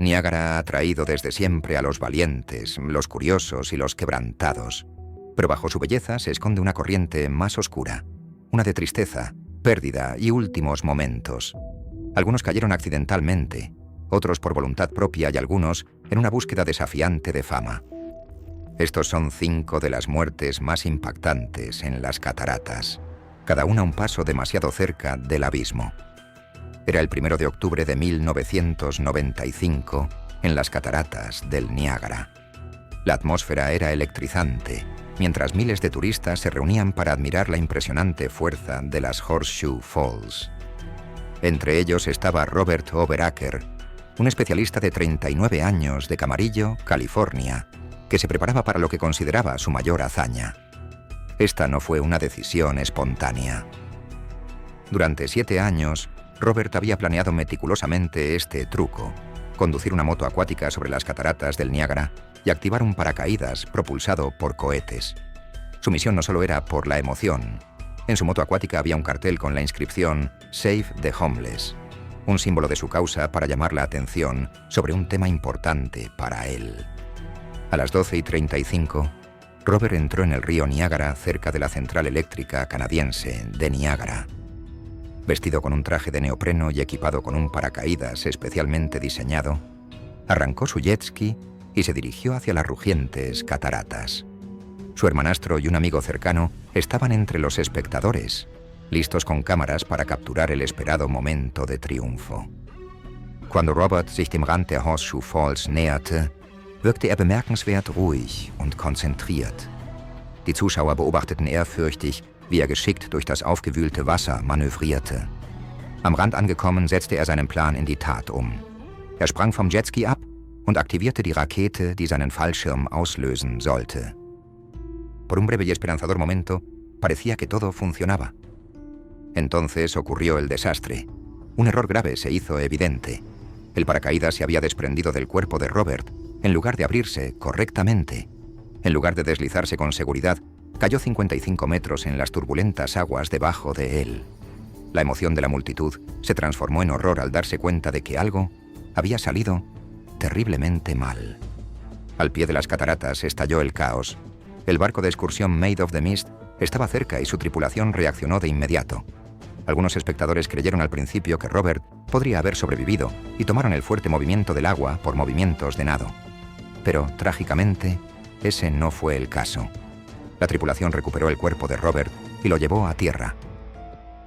Niágara ha atraído desde siempre a los valientes, los curiosos y los quebrantados, pero bajo su belleza se esconde una corriente más oscura, una de tristeza, pérdida y últimos momentos. Algunos cayeron accidentalmente, otros por voluntad propia y algunos en una búsqueda desafiante de fama. Estos son 5 de las muertes más impactantes en las cataratas, cada una un paso demasiado cerca del abismo. Era el 1 de octubre de 1995 en las cataratas del Niágara. La atmósfera era electrizante, mientras miles de turistas se reunían para admirar la impresionante fuerza de las Horseshoe Falls. Entre ellos estaba Robert Overacker, un especialista de 39 años de Camarillo, California, que se preparaba para lo que consideraba su mayor hazaña. Esta no fue una decisión espontánea. Durante 7 años, Robert había planeado meticulosamente este truco: conducir una moto acuática sobre las cataratas del Niágara y activar un paracaídas propulsado por cohetes. Su misión no solo era por la emoción. En su moto acuática había un cartel con la inscripción Save the Homeless, un símbolo de su causa para llamar la atención sobre un tema importante para él. A las 12:35, Robert entró en el río Niágara cerca de la central eléctrica canadiense de Niágara. Vestido con un traje de neopreno y equipado con un paracaídas especialmente diseñado, arrancó su jet ski y se dirigió hacia las rugientes cataratas. Su hermanastro y un amigo cercano estaban entre los espectadores, listos con cámaras para capturar el esperado momento de triunfo. Cuando Robert sich dem Rand der Horseshoe Falls näherte, wirkte bemerkenswert ruhig und konzentriert. Die Zuschauer beobachteten ehrfürchtig, wie geschickt durch das aufgewühlte Wasser manövrierte. Am Rand angekommen, setzte seinen Plan in die Tat sprang vom Jetski ab und aktivierte die Rakete, die seinen Fallschirm auslösen sollte. Por un breve y esperanzador momento, parecía que todo funcionaba. Entonces ocurrió el desastre. Un error grave se hizo evidente. El paracaídas se había desprendido del cuerpo de Robert, en lugar de abrirse correctamente. En lugar de deslizarse con seguridad, cayó 55 metros en las turbulentas aguas debajo de él. La emoción de la multitud se transformó en horror al darse cuenta de que algo había salido terriblemente mal. Al pie de las cataratas estalló el caos. El barco de excursión Maid of the Mist estaba cerca y su tripulación reaccionó de inmediato. Algunos espectadores creyeron al principio que Robert podría haber sobrevivido y tomaron el fuerte movimiento del agua por movimientos de nado. Pero, trágicamente, ese no fue el caso. La tripulación recuperó el cuerpo de Robert y lo llevó a tierra.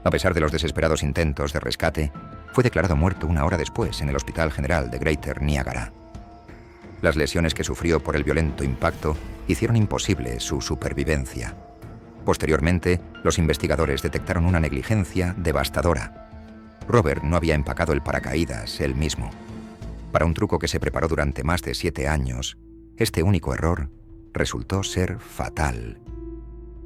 A pesar de los desesperados intentos de rescate, fue declarado muerto 1 hora después en el Hospital General de Greater Niagara. Las lesiones que sufrió por el violento impacto hicieron imposible su supervivencia. Posteriormente, los investigadores detectaron una negligencia devastadora. Robert no había empacado el paracaídas él mismo. Para un truco que se preparó durante más de 7 años, este único error resultó ser fatal.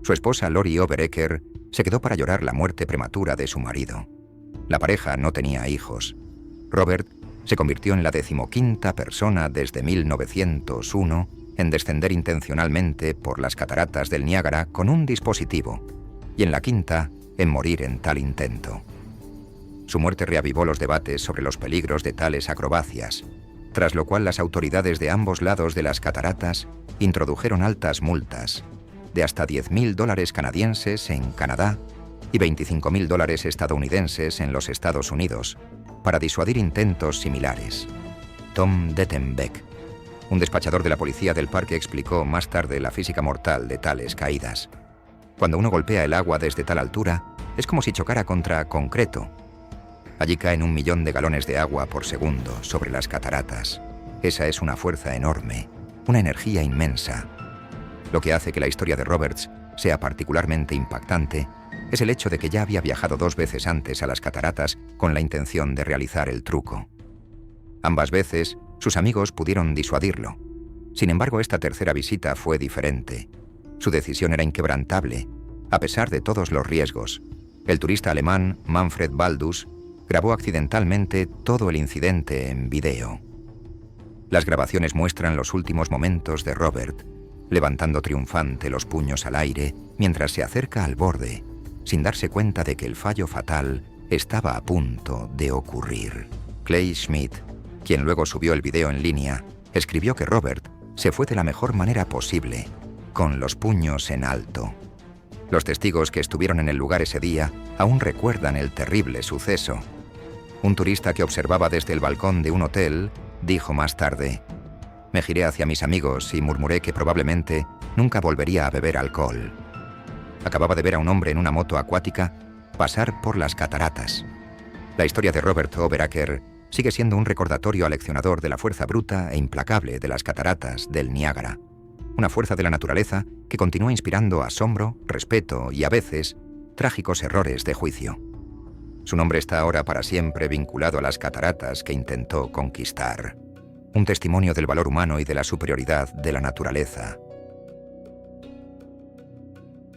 Su esposa Lori Overacker se quedó para llorar la muerte prematura de su marido. La pareja no tenía hijos. Robert se convirtió en la 15ª persona desde 1901 en descender intencionalmente por las cataratas del Niágara con un dispositivo, y en la 5ª en morir en tal intento. Su muerte reavivó los debates sobre los peligros de tales acrobacias, tras lo cual las autoridades de ambos lados de las cataratas introdujeron altas multas de hasta $10.000 canadienses en Canadá y $25.000 estadounidenses en los Estados Unidos para disuadir intentos similares. Tom Dettenbeck, un despachador de la policía del parque, explicó más tarde la física mortal de tales caídas. Cuando uno golpea el agua desde tal altura, es como si chocara contra concreto. Allí caen 1 millón de galones de agua por segundo sobre las cataratas. Esa es una fuerza enorme, una energía inmensa. Lo que hace que la historia de Roberts sea particularmente impactante es el hecho de que ya había viajado 2 veces antes a las cataratas con la intención de realizar el truco. Ambas veces, sus amigos pudieron disuadirlo. Sin embargo, esta tercera visita fue diferente. Su decisión era inquebrantable, a pesar de todos los riesgos. El turista alemán Manfred Baldus grabó accidentalmente todo el incidente en video. Las grabaciones muestran los últimos momentos de Robert, levantando triunfante los puños al aire mientras se acerca al borde, sin darse cuenta de que el fallo fatal estaba a punto de ocurrir. Clay Schmidt, quien luego subió el video en línea, escribió que Robert se fue de la mejor manera posible, con los puños en alto. Los testigos que estuvieron en el lugar ese día aún recuerdan el terrible suceso. Un turista que observaba desde el balcón de un hotel dijo más tarde: «Me giré hacia mis amigos y murmuré que probablemente nunca volvería a beber alcohol. Acababa de ver a un hombre en una moto acuática pasar por las cataratas». La historia de Robert Overacker sigue siendo un recordatorio aleccionador de la fuerza bruta e implacable de las cataratas del Niágara. Una fuerza de la naturaleza que continúa inspirando asombro, respeto y, a veces, trágicos errores de juicio. Su nombre está ahora para siempre vinculado a las cataratas que intentó conquistar. Un testimonio del valor humano y de la superioridad de la naturaleza.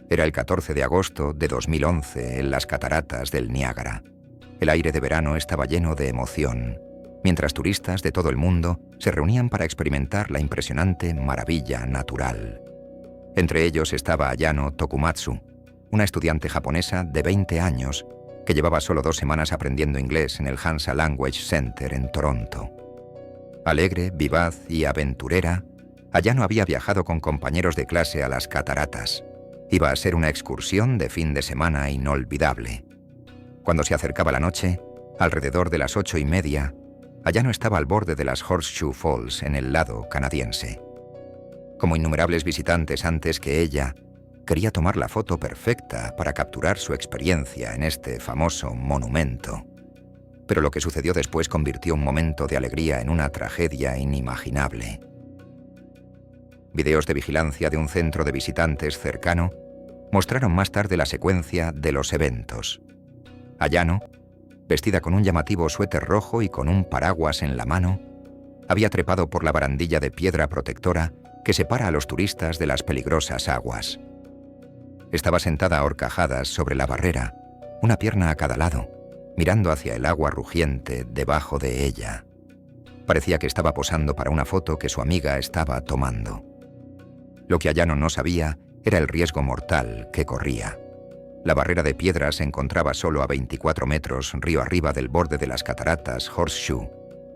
Era el 14 de agosto de 2011 en las cataratas del Niágara. El aire de verano estaba lleno de emoción, mientras turistas de todo el mundo se reunían para experimentar la impresionante maravilla natural. Entre ellos estaba Ayano Tokumatsu, una estudiante japonesa de 20 años que llevaba solo 2 semanas aprendiendo inglés en el Hansa Language Center en Toronto. Alegre, vivaz y aventurera, Ayano había viajado con compañeros de clase a las cataratas. Iba a ser una excursión de fin de semana inolvidable. Cuando se acercaba la noche, alrededor de las 8:30, Ayano estaba al borde de las Horseshoe Falls en el lado canadiense. Como innumerables visitantes antes que ella, quería tomar la foto perfecta para capturar su experiencia en este famoso monumento. Pero lo que sucedió después convirtió un momento de alegría en una tragedia inimaginable. Videos de vigilancia de un centro de visitantes cercano mostraron más tarde la secuencia de los eventos. Ayano, vestida con un llamativo suéter rojo y con un paraguas en la mano, había trepado por la barandilla de piedra protectora que separa a los turistas de las peligrosas aguas. Estaba sentada a horcajadas sobre la barrera, una pierna a cada lado, mirando hacia el agua rugiente debajo de ella. Parecía que estaba posando para una foto que su amiga estaba tomando. Lo que Ayano no sabía era el riesgo mortal que corría. La barrera de piedra se encontraba solo a 24 metros río arriba del borde de las cataratas Horseshoe,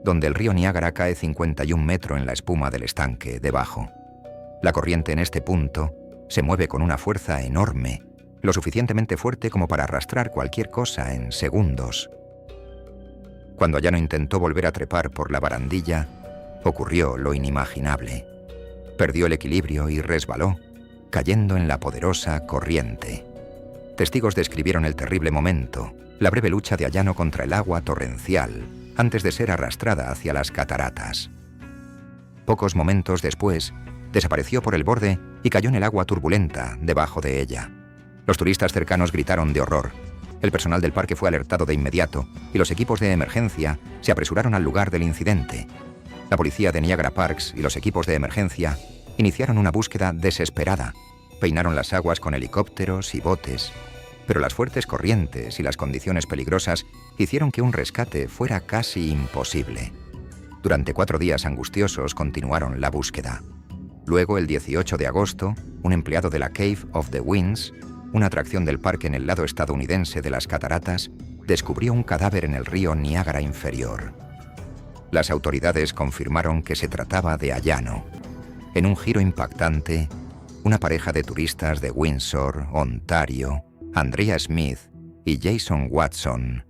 donde el río Niágara cae 51 metros en la espuma del estanque debajo. La corriente en este punto se mueve con una fuerza enorme, lo suficientemente fuerte como para arrastrar cualquier cosa en segundos. Cuando Ayano intentó volver a trepar por la barandilla, ocurrió lo inimaginable. Perdió el equilibrio y resbaló, cayendo en la poderosa corriente. Testigos describieron el terrible momento, la breve lucha de Ayano contra el agua torrencial, antes de ser arrastrada hacia las cataratas. Pocos momentos después, desapareció por el borde y cayó en el agua turbulenta debajo de ella. Los turistas cercanos gritaron de horror. El personal del parque fue alertado de inmediato y los equipos de emergencia se apresuraron al lugar del incidente. La policía de Niagara Parks y los equipos de emergencia iniciaron una búsqueda desesperada. Peinaron las aguas con helicópteros y botes, pero las fuertes corrientes y las condiciones peligrosas hicieron que un rescate fuera casi imposible. Durante 4 días angustiosos continuaron la búsqueda. Luego, el 18 de agosto, un empleado de la Cave of the Winds, una atracción del parque en el lado estadounidense de las cataratas, descubrió un cadáver en el río Niágara inferior. Las autoridades confirmaron que se trataba de Ayano. En un giro impactante, una pareja de turistas de Windsor, Ontario, Andrea Smith y Jason Watson,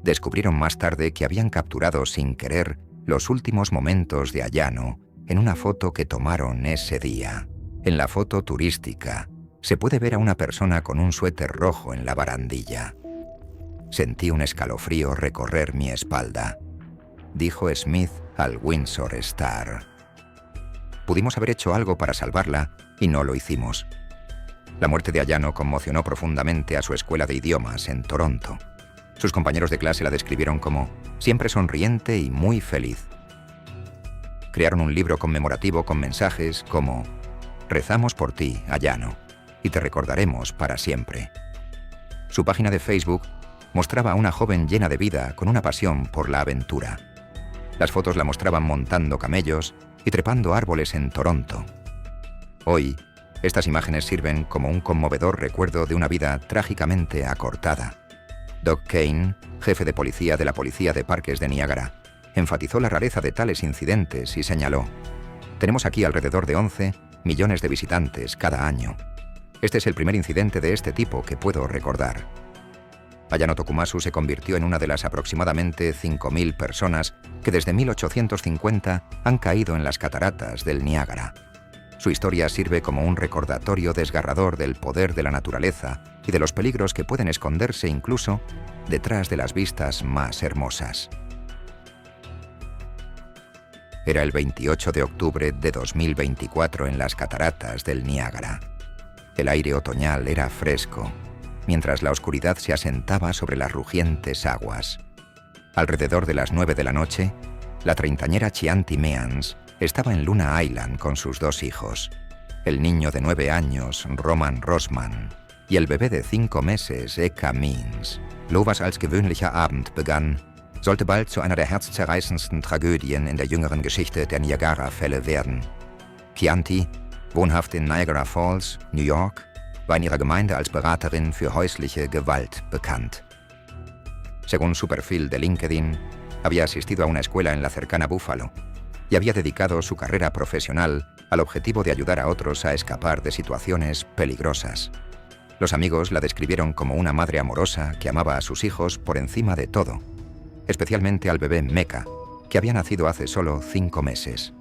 descubrieron más tarde que habían capturado sin querer los últimos momentos de Ayano en una foto que tomaron ese día. En la foto turística se puede ver a una persona con un suéter rojo en la barandilla. Sentí un escalofrío recorrer mi espalda, dijo Smith al Windsor Star. Pudimos haber hecho algo para salvarla y no lo hicimos. La muerte de Ayano conmocionó profundamente a su escuela de idiomas en Toronto. Sus compañeros de clase la describieron como siempre sonriente y muy feliz. Crearon un libro conmemorativo con mensajes como «Rezamos por ti, Ayano, y te recordaremos para siempre». Su página de Facebook mostraba a una joven llena de vida con una pasión por la aventura. Las fotos la mostraban montando camellos y trepando árboles en Toronto. Hoy, estas imágenes sirven como un conmovedor recuerdo de una vida trágicamente acortada. Doug Kane, jefe de policía de la Policía de Parques de Niágara, enfatizó la rareza de tales incidentes y señaló: «Tenemos aquí alrededor de 11 millones de visitantes cada año. Este es el primer incidente de este tipo que puedo recordar». Ayano Tokumasu se convirtió en una de las aproximadamente 5.000 personas que desde 1850 han caído en las cataratas del Niágara. Su historia sirve como un recordatorio desgarrador del poder de la naturaleza y de los peligros que pueden esconderse incluso detrás de las vistas más hermosas. Era el 28 de octubre de 2024 en las cataratas del Niágara. El aire otoñal era fresco, mientras la oscuridad se asentaba sobre las rugientes aguas. Alrededor de las 9 de la noche, la treintañera Chianti Means estaba en Luna Island con sus 2 hijos, el niño de 9 años, Roman Rossmann, y el bebé de 5 meses, Eka Means. Lo, was als gewöhnlicher Abend begann, sollte bald zu einer der herzzerreißendsten Tragödien in der jüngeren Geschichte der Niagara-Fälle werden. Chianti, wohnhaft in Niagara Falls, New York, war in ihrer Gemeinde als Beraterin für häusliche Gewalt bekannt. Según su perfil de LinkedIn, había asistido a una escuela en la cercana Buffalo y había dedicado su carrera profesional al objetivo de ayudar a otros a escapar de situaciones peligrosas. Los amigos la describieron como una madre amorosa que amaba a sus hijos por encima de todo, especialmente al bebé Mecca, que había nacido hace solo 5 meses.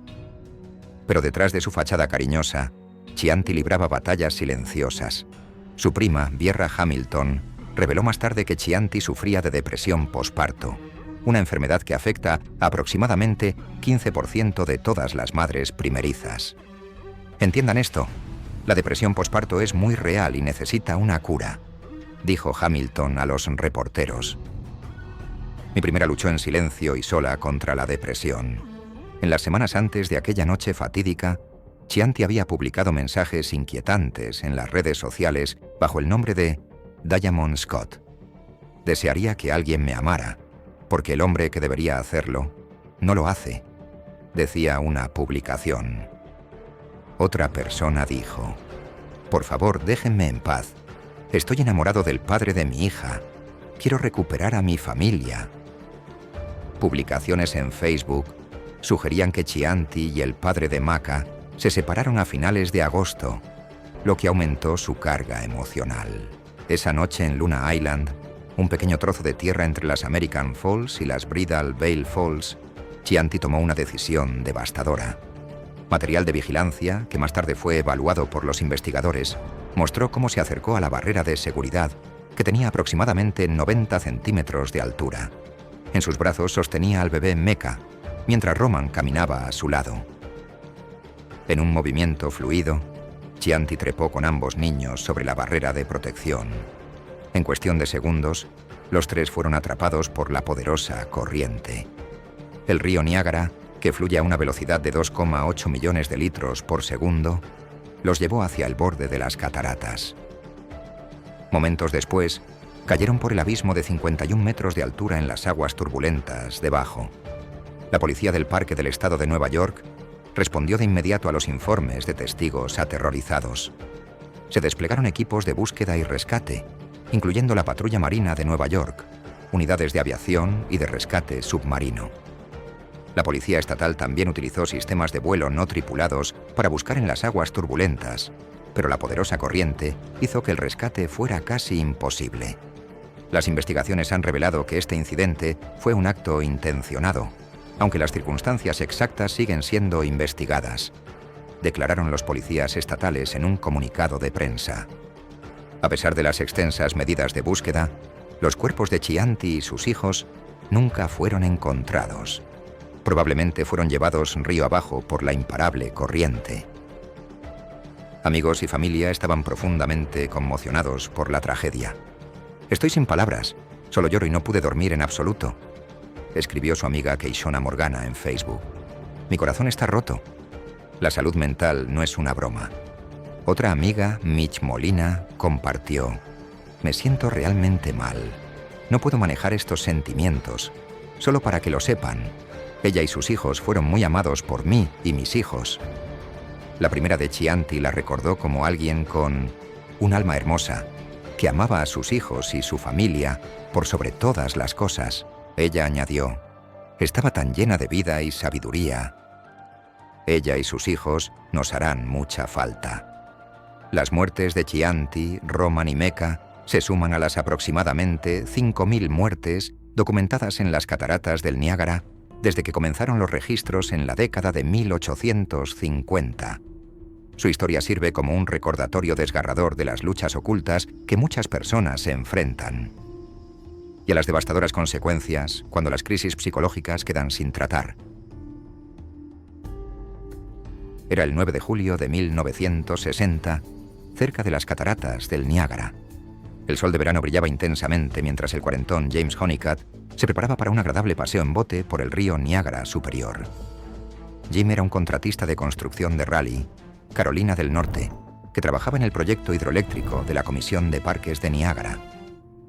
Pero detrás de su fachada cariñosa, Chianti libraba batallas silenciosas. Su prima, Vierra Hamilton, reveló más tarde que Chianti sufría de depresión posparto, una enfermedad que afecta a aproximadamente 15% de todas las madres primerizas. Entiendan esto, la depresión posparto es muy real y necesita una cura, dijo Hamilton a los reporteros. Mi primera luchó en silencio y sola contra la depresión. En las semanas antes de aquella noche fatídica, Chianti había publicado mensajes inquietantes en las redes sociales bajo el nombre de Diamond Scott. Desearía que alguien me amara, porque el hombre que debería hacerlo no lo hace, decía una publicación. Otra persona dijo: «Por favor, déjenme en paz. Estoy enamorado del padre de mi hija. Quiero recuperar a mi familia». Publicaciones en Facebook sugerían que Chianti y el padre de Maka se separaron a finales de agosto, lo que aumentó su carga emocional. Esa noche en Luna Island, un pequeño trozo de tierra entre las American Falls y las Bridal Veil Falls, Chianti tomó una decisión devastadora. Material de vigilancia, que más tarde fue evaluado por los investigadores, mostró cómo se acercó a la barrera de seguridad, que tenía aproximadamente 90 centímetros de altura. En sus brazos sostenía al bebé Mecca, mientras Roman caminaba a su lado. En un movimiento fluido, Chianti trepó con ambos niños sobre la barrera de protección. En cuestión de segundos, los 3 fueron atrapados por la poderosa corriente. El río Niágara, que fluye a una velocidad de 2,8 millones de litros por segundo, los llevó hacia el borde de las cataratas. Momentos después, cayeron por el abismo de 51 metros de altura en las aguas turbulentas debajo. La policía del Parque del Estado de Nueva York respondió de inmediato a los informes de testigos aterrorizados. Se desplegaron equipos de búsqueda y rescate, incluyendo la Patrulla Marina de Nueva York, unidades de aviación y de rescate submarino. La Policía Estatal también utilizó sistemas de vuelo no tripulados para buscar en las aguas turbulentas, pero la poderosa corriente hizo que el rescate fuera casi imposible. Las investigaciones han revelado que este incidente fue un acto intencionado, aunque las circunstancias exactas siguen siendo investigadas, declararon los policías estatales en un comunicado de prensa. A pesar de las extensas medidas de búsqueda, los cuerpos de Chianti y sus hijos nunca fueron encontrados. Probablemente fueron llevados río abajo por la imparable corriente. Amigos y familia estaban profundamente conmocionados por la tragedia. «Estoy sin palabras, solo lloro y no pude dormir en absoluto», escribió su amiga Keishona Morgana en Facebook. «Mi corazón está roto. La salud mental no es una broma». Otra amiga, Mitch Molina, compartió: «Me siento realmente mal. No puedo manejar estos sentimientos. Solo para que lo sepan, ella y sus hijos fueron muy amados por mí y mis hijos». La primera de Chianti la recordó como alguien con un alma hermosa, que amaba a sus hijos y su familia por sobre todas las cosas. Ella añadió: estaba tan llena de vida y sabiduría. Ella y sus hijos nos harán mucha falta. Las muertes de Chianti, Roman y Meca se suman a las aproximadamente 5.000 muertes documentadas en las cataratas del Niágara desde que comenzaron los registros en la década de 1850. Su historia sirve como un recordatorio desgarrador de las luchas ocultas que muchas personas se enfrentan. Y a las devastadoras consecuencias cuando las crisis psicológicas quedan sin tratar. Era el 9 de julio de 1960, cerca de las cataratas del Niágara. El sol de verano brillaba intensamente mientras el cuarentón James Honeycutt se preparaba para un agradable paseo en bote por el río Niágara superior. Jim era un contratista de construcción de Raleigh, Carolina del Norte, que trabajaba en el proyecto hidroeléctrico de la Comisión de Parques de Niágara.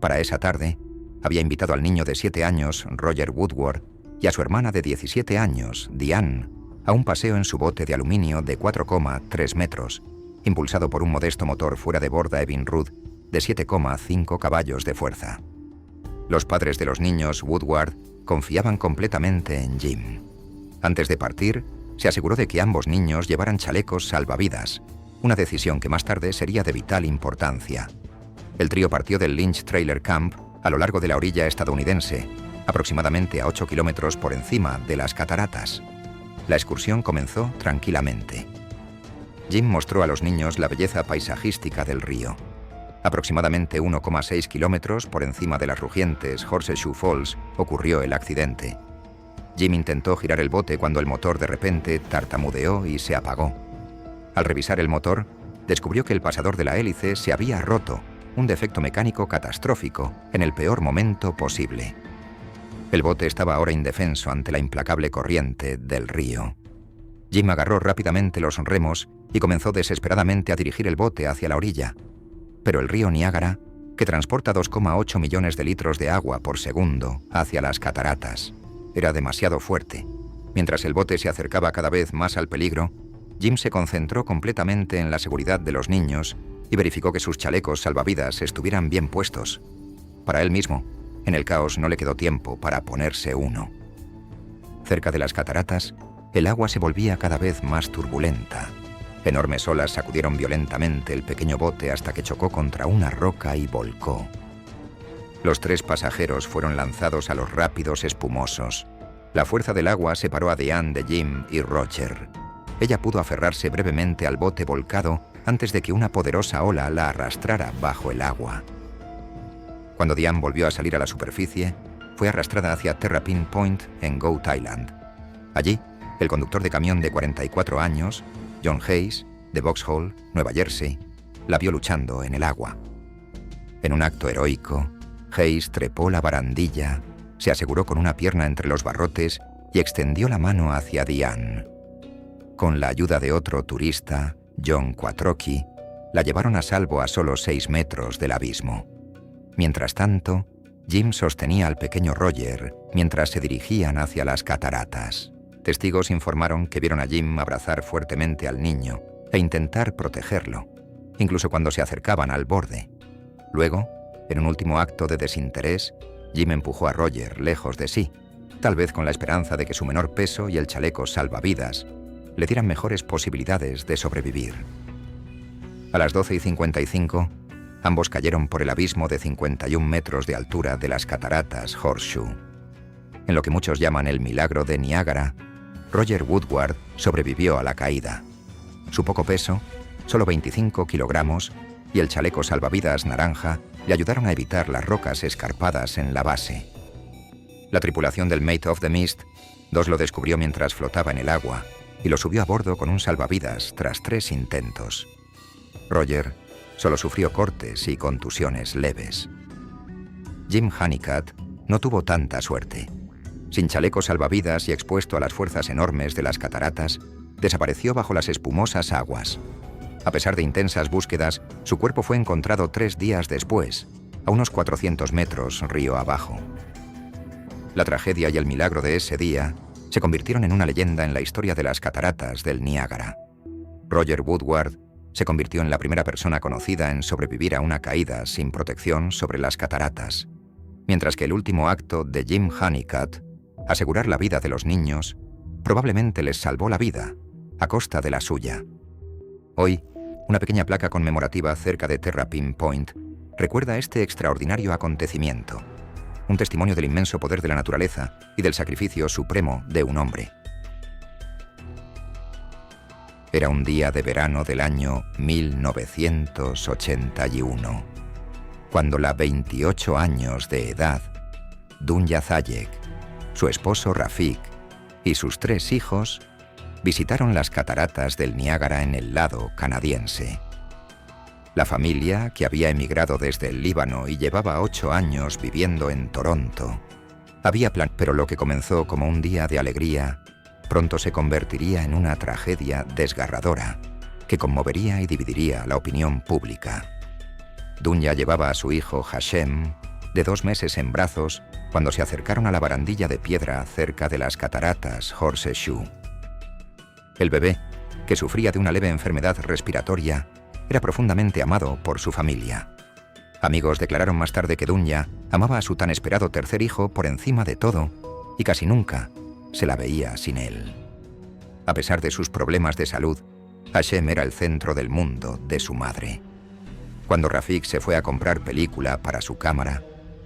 Para esa tarde, había invitado al niño de 7 años, Roger Woodward, y a su hermana de 17 años, Diane, a un paseo en su bote de aluminio de 4,3 metros, impulsado por un modesto motor fuera de borda Evinrude de 7,5 caballos de fuerza. Los padres de los niños, Woodward, confiaban completamente en Jim. Antes de partir, se aseguró de que ambos niños llevaran chalecos salvavidas, una decisión que más tarde sería de vital importancia. El trío partió del Lynch Trailer Camp a lo largo de la orilla estadounidense, aproximadamente a 8 kilómetros por encima de las cataratas. La excursión comenzó tranquilamente. Jim mostró a los niños la belleza paisajística del río. Aproximadamente 1,6 kilómetros por encima de las rugientes Horseshoe Falls ocurrió el accidente. Jim intentó girar el bote cuando el motor de repente tartamudeó y se apagó. Al revisar el motor, descubrió que el pasador de la hélice se había roto, un defecto mecánico catastrófico en el peor momento posible. El bote estaba ahora indefenso ante la implacable corriente del río. Jim agarró rápidamente los remos y comenzó desesperadamente a dirigir el bote hacia la orilla. Pero el río Niágara, que transporta 2,8 millones de litros de agua por segundo hacia las cataratas, era demasiado fuerte. Mientras el bote se acercaba cada vez más al peligro, Jim se concentró completamente en la seguridad de los niños y verificó que sus chalecos salvavidas estuvieran bien puestos. Para él mismo, en el caos no le quedó tiempo para ponerse uno. Cerca de las cataratas, el agua se volvía cada vez más turbulenta. Enormes olas sacudieron violentamente el pequeño bote hasta que chocó contra una roca y volcó. Los 3 pasajeros fueron lanzados a los rápidos espumosos. La fuerza del agua separó a Diane de Jim y Roger. Ella pudo aferrarse brevemente al bote volcado antes de que una poderosa ola la arrastrara bajo el agua. Cuando Diane volvió a salir a la superficie, fue arrastrada hacia Terrapin Point en Goat Island. Allí, el conductor de camión de 44 años, John Hayes, de Vauxhall, Nueva Jersey, la vio luchando en el agua. En un acto heroico, Hayes trepó la barandilla, se aseguró con una pierna entre los barrotes y extendió la mano hacia Diane. Con la ayuda de otro turista, John Quattrocchi, la llevaron a salvo a solo 6 metros del abismo. Mientras tanto, Jim sostenía al pequeño Roger mientras se dirigían hacia las cataratas. Testigos informaron que vieron a Jim abrazar fuertemente al niño e intentar protegerlo, incluso cuando se acercaban al borde. Luego, en un último acto de desinterés, Jim empujó a Roger lejos de sí, tal vez con la esperanza de que su menor peso y el chaleco salvavidas le dieran mejores posibilidades de sobrevivir. A las 12:55, ambos cayeron por el abismo de 51 metros de altura de las cataratas Horseshoe. En lo que muchos llaman el milagro de Niágara, Roger Woodward sobrevivió a la caída. Su poco peso, solo 25 kilogramos, y el chaleco salvavidas naranja le ayudaron a evitar las rocas escarpadas en la base. La tripulación del Maid of the Mist, Dos lo descubrió mientras flotaba en el agua y lo subió a bordo con un salvavidas tras 3 intentos. Roger solo sufrió cortes y contusiones leves. Jim Honeycutt no tuvo tanta suerte. Sin chaleco salvavidas y expuesto a las fuerzas enormes de las cataratas, desapareció bajo las espumosas aguas. A pesar de intensas búsquedas, su cuerpo fue encontrado 3 días después, a unos 400 metros río abajo. La tragedia y el milagro de ese día se convirtieron en una leyenda en la historia de las cataratas del Niágara. Roger Woodward se convirtió en la primera persona conocida en sobrevivir a una caída sin protección sobre las cataratas, mientras que el último acto de Jim Honeycutt Asegurar la vida de los niños probablemente les salvó la vida, a costa de la suya. Hoy, una pequeña placa conmemorativa cerca de Terrapin Point recuerda este extraordinario acontecimiento, un testimonio del inmenso poder de la naturaleza y del sacrificio supremo de un hombre. Era un día de verano del año 1981, cuando la 28 años de edad, Dunya Zayek, su esposo Rafik y sus 3 hijos visitaron las cataratas del Niágara en el lado canadiense. La familia, que había emigrado desde el Líbano y llevaba 8 años viviendo en Toronto, pero lo que comenzó como un día de alegría pronto se convertiría en una tragedia desgarradora que conmovería y dividiría la opinión pública. Dunya llevaba a su hijo Hashem, de 2 meses en brazos, cuando se acercaron a la barandilla de piedra cerca de las cataratas Horseshoe. El bebé, que sufría de una leve enfermedad respiratoria, era profundamente amado por su familia. Amigos declararon más tarde que Dunya amaba a su tan esperado tercer hijo por encima de todo y casi nunca se la veía sin él. A pesar de sus problemas de salud, Hashem era el centro del mundo de su madre. Cuando Rafik se fue a comprar película para su cámara,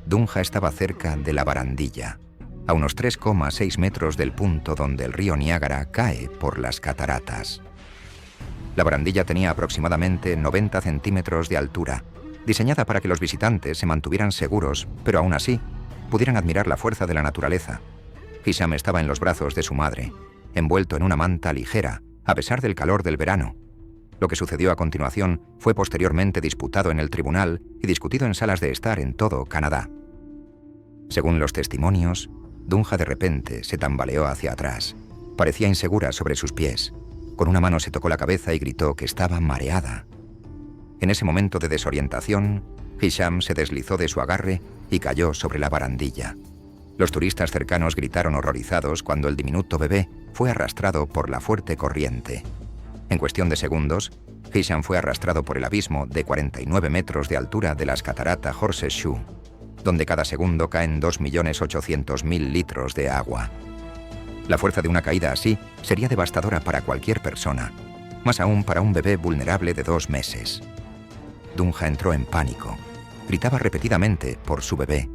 Dunya estaba cerca de la barandilla, a unos 3,6 metros del punto donde el río Niágara cae por las cataratas. La barandilla tenía aproximadamente 90 centímetros de altura, diseñada para que los visitantes se mantuvieran seguros, pero aún así pudieran admirar la fuerza de la naturaleza. Hisham estaba en los brazos de su madre, envuelto en una manta ligera, a pesar del calor del verano. Lo que sucedió a continuación fue posteriormente disputado en el tribunal y discutido en salas de estar en todo Canadá. Según los testimonios, Dunya de repente se tambaleó hacia atrás. Parecía insegura sobre sus pies. Con una mano se tocó la cabeza y gritó que estaba mareada. En ese momento de desorientación, Hisham se deslizó de su agarre y cayó sobre la barandilla. Los turistas cercanos gritaron horrorizados cuando el diminuto bebé fue arrastrado por la fuerte corriente. En cuestión de segundos, Hisham fue arrastrado por el abismo de 49 metros de altura de las cataratas Horseshoe, donde cada segundo caen 2.800.000 litros de agua. La fuerza de una caída así sería devastadora para cualquier persona, más aún para un bebé vulnerable de 2 meses. Dunya entró en pánico. Gritaba repetidamente por su bebé.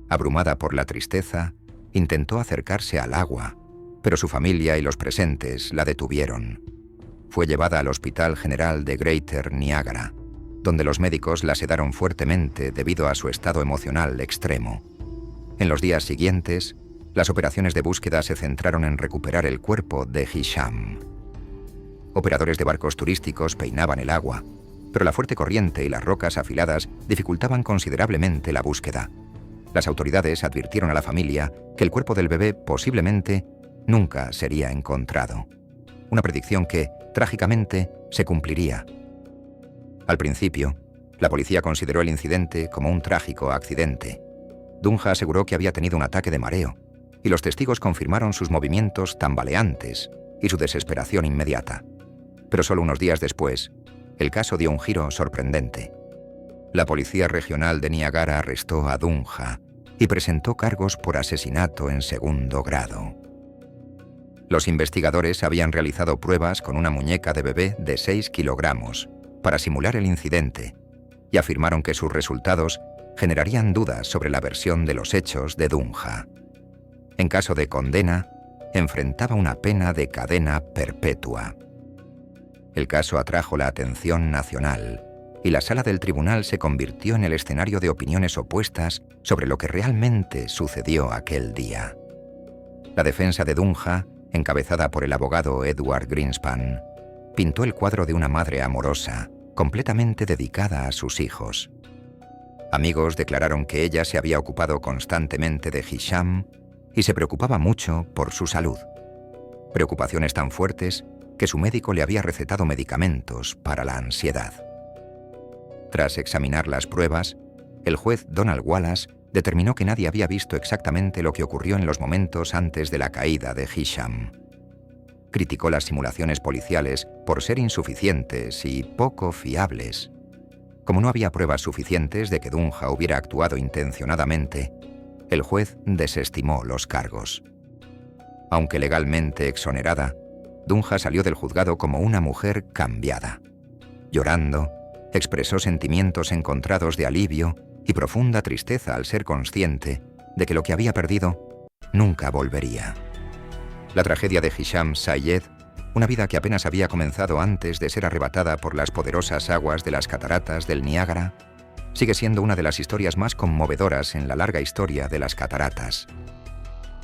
Abrumada por la tristeza, intentó acercarse al agua, pero su familia y los presentes la detuvieron. Fue llevada al Hospital General de Greater Niagara, donde los médicos la sedaron fuertemente debido a su estado emocional extremo. En los días siguientes, las operaciones de búsqueda se centraron en recuperar el cuerpo de Hisham. Operadores de barcos turísticos peinaban el agua, pero la fuerte corriente y las rocas afiladas dificultaban considerablemente la búsqueda. Las autoridades advirtieron a la familia que el cuerpo del bebé posiblemente nunca sería encontrado. Una predicción que, trágicamente, se cumpliría. Al principio, la policía consideró el incidente como un trágico accidente. Dunya aseguró que había tenido un ataque de mareo, y los testigos confirmaron sus movimientos tambaleantes y su desesperación inmediata. Pero solo unos días después, el caso dio un giro sorprendente. La Policía Regional de Niágara arrestó a Dunya y presentó cargos por asesinato en segundo grado. Los investigadores habían realizado pruebas con una muñeca de bebé de 6 kilogramos para simular el incidente y afirmaron que sus resultados generarían dudas sobre la versión de los hechos de Dunya. En caso de condena, enfrentaba una pena de cadena perpetua. El caso atrajo la atención nacional y la sala del tribunal se convirtió en el escenario de opiniones opuestas sobre lo que realmente sucedió aquel día. La defensa de Dunya, encabezada por el abogado Edward Greenspan, pintó el cuadro de una madre amorosa, completamente dedicada a sus hijos. Amigos declararon que ella se había ocupado constantemente de Hisham y se preocupaba mucho por su salud. Preocupaciones tan fuertes que su médico le había recetado medicamentos para la ansiedad. Tras examinar las pruebas, el juez Donald Wallace determinó que nadie había visto exactamente lo que ocurrió en los momentos antes de la caída de Hisham. Criticó las simulaciones policiales por ser insuficientes y poco fiables. Como no había pruebas suficientes de que Dunya hubiera actuado intencionadamente, El juez desestimó los cargos. Aunque legalmente exonerada, Dunja salió del juzgado como una mujer cambiada. Llorando, expresó sentimientos encontrados de alivio y profunda tristeza al ser consciente de que lo que había perdido nunca volvería. La tragedia de Hisham Sayed, una vida que apenas había comenzado antes de ser arrebatada por las poderosas aguas de las cataratas del Niágara, sigue siendo una de las historias más conmovedoras en la larga historia de las cataratas.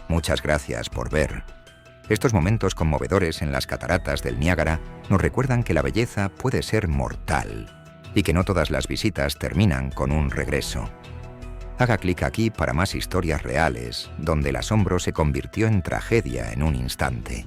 Muchas gracias por ver. Estos momentos conmovedores en las cataratas del Niágara nos recuerdan que la belleza puede ser mortal y que no todas las visitas terminan con un regreso. Haga clic aquí para más historias reales, donde el asombro se convirtió en tragedia en un instante.